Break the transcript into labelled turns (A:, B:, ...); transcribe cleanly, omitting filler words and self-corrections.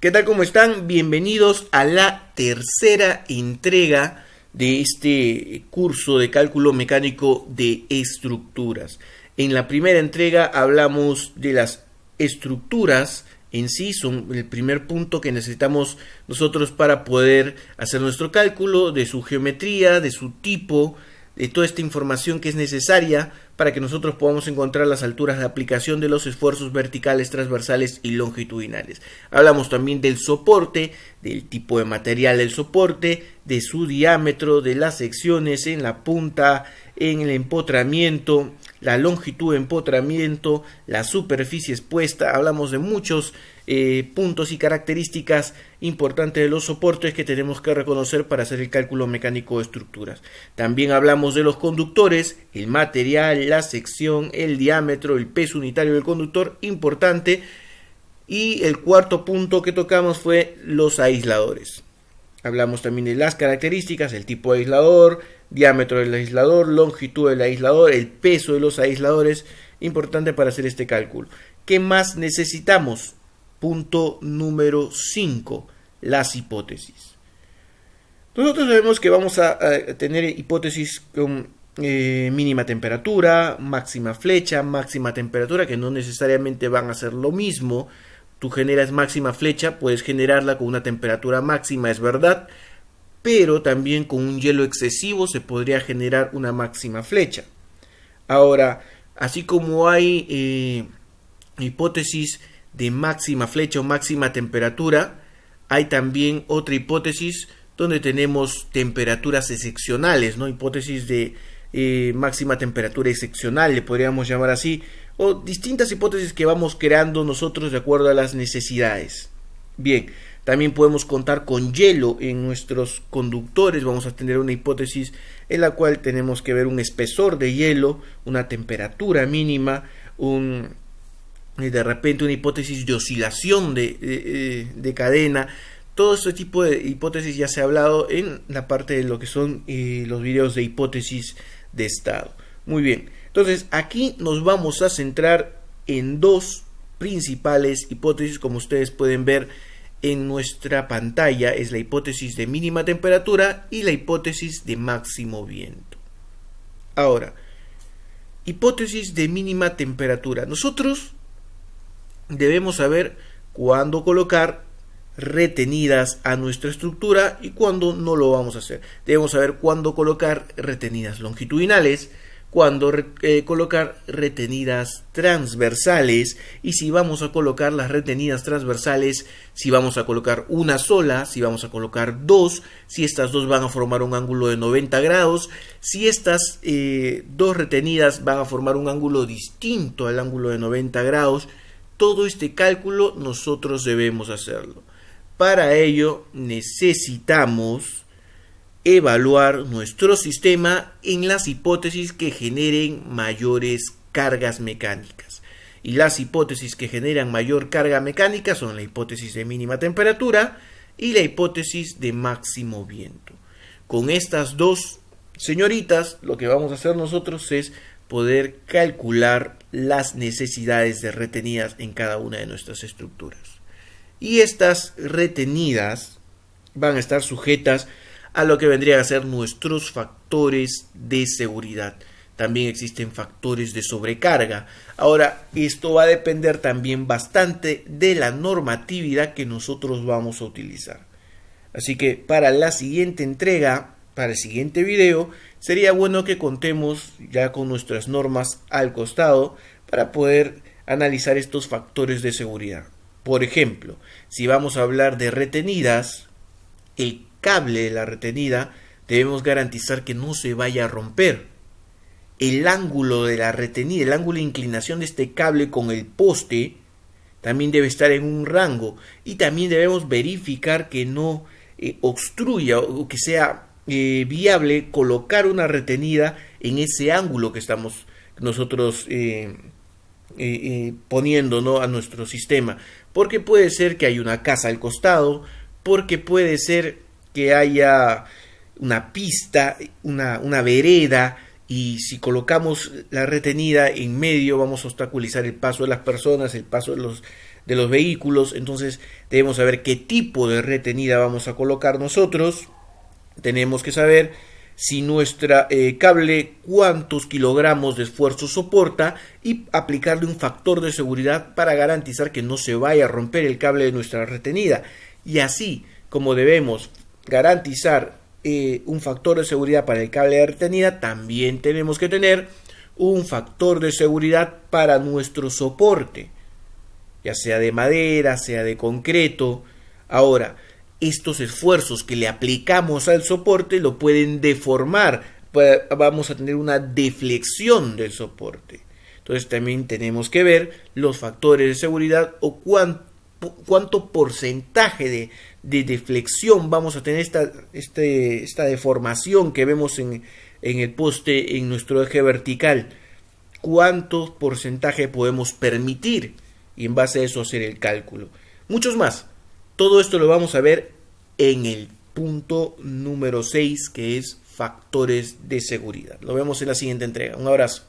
A: ¿Qué tal? ¿Cómo están? Bienvenidos a la tercera entrega de este curso de cálculo mecánico de estructuras. En la primera entrega hablamos de las estructuras en sí, son el primer punto que necesitamos nosotros para poder hacer nuestro cálculo, de su geometría, de su tipo, de toda esta información que es necesaria para que nosotros podamos encontrar las alturas de aplicación de los esfuerzos verticales, transversales y longitudinales. Hablamos también del soporte, del tipo de material del soporte, de su diámetro, de las secciones en la punta, en el empotramiento, la longitud de empotramiento, la superficie expuesta. Hablamos de muchos puntos y características importantes de los soportes que tenemos que reconocer para hacer el cálculo mecánico de estructuras. También hablamos de los conductores, el material, la sección, el diámetro, el peso unitario del conductor, importante. Y el cuarto punto que tocamos fue los aisladores. Hablamos también de las características, el tipo de aislador, diámetro del aislador, longitud del aislador, el peso de los aisladores, importante para hacer este cálculo. ¿Qué más necesitamos? Punto número 5, las hipótesis. Nosotros sabemos que vamos a tener hipótesis con mínima temperatura, máxima flecha, máxima temperatura, que no necesariamente van a ser lo mismo. Tú generas máxima flecha, puedes generarla con una temperatura máxima, es verdad, pero también con un hielo excesivo se podría generar una máxima flecha. Ahora, así como hay hipótesis de máxima flecha o máxima temperatura, hay también otra hipótesis donde tenemos temperaturas excepcionales, ¿no? Hipótesis de máxima temperatura excepcional, le podríamos llamar así, o distintas hipótesis que vamos creando nosotros de acuerdo a las necesidades. Bien, también podemos contar con hielo en nuestros conductores. Vamos a tener una hipótesis en la cual tenemos que ver un espesor de hielo, una temperatura mínima, de repente una hipótesis de oscilación de cadena. Todo este tipo de hipótesis ya se ha hablado en la parte de lo que son los videos de hipótesis de estado. Muy bien, entonces aquí nos vamos a centrar en dos principales hipótesis, como ustedes pueden ver en nuestra pantalla. Es la hipótesis de mínima temperatura y la hipótesis de máximo viento. Ahora, hipótesis de mínima temperatura. Nosotros debemos saber cuándo colocar retenidas a nuestra estructura y cuándo no lo vamos a hacer. Debemos saber cuándo colocar retenidas longitudinales, cuándo colocar retenidas transversales, y si vamos a colocar las retenidas transversales, si vamos a colocar una sola, si vamos a colocar dos, si estas dos van a formar un ángulo de 90 grados, si estas dos retenidas van a formar un ángulo distinto al ángulo de 90 grados. Todo este cálculo nosotros debemos hacerlo. Para ello necesitamos evaluar nuestro sistema en las hipótesis que generen mayores cargas mecánicas. Y las hipótesis que generan mayor carga mecánica son la hipótesis de mínima temperatura y la hipótesis de máximo viento. Con estas dos señoritas, lo que vamos a hacer nosotros es poder calcular las necesidades de retenidas en cada una de nuestras estructuras. Y estas retenidas van a estar sujetas a lo que vendrían a ser nuestros factores de seguridad. También existen factores de sobrecarga. Ahora, esto va a depender también bastante de la normatividad que nosotros vamos a utilizar. Así que para la siguiente entrega, para el siguiente video, sería bueno que contemos ya con nuestras normas al costado para poder analizar estos factores de seguridad. Por ejemplo, si vamos a hablar de retenidas, el cable de la retenida debemos garantizar que no se vaya a romper. El ángulo de la retenida, el ángulo de inclinación de este cable con el poste también debe estar en un rango, y también debemos verificar que no obstruya o que sea viable colocar una retenida en ese ángulo que estamos nosotros poniendo, ¿no?, a nuestro sistema, porque puede ser que haya una casa al costado, porque puede ser que haya una pista, una vereda, y si colocamos la retenida en medio vamos a obstaculizar el paso de las personas, el paso de los vehículos. Entonces debemos saber qué tipo de retenida vamos a colocar nosotros. Tenemos que saber si nuestra cable cuántos kilogramos de esfuerzo soporta y aplicarle un factor de seguridad para garantizar que no se vaya a romper el cable de nuestra retenida. Y así como debemos garantizar un factor de seguridad para el cable de retenida, también tenemos que tener un factor de seguridad para nuestro soporte, ya sea de madera, sea de concreto. Ahora, estos esfuerzos que le aplicamos al soporte lo pueden deformar, vamos a tener una deflexión del soporte. Entonces también tenemos que ver los factores de seguridad o cuánto porcentaje de deflexión vamos a tener esta deformación que vemos en el poste, en nuestro eje vertical. Cuánto porcentaje podemos permitir y en base a eso hacer el cálculo. Muchos más. Todo esto lo vamos a ver en el punto número 6, que es factores de seguridad. Lo vemos en la siguiente entrega. Un abrazo.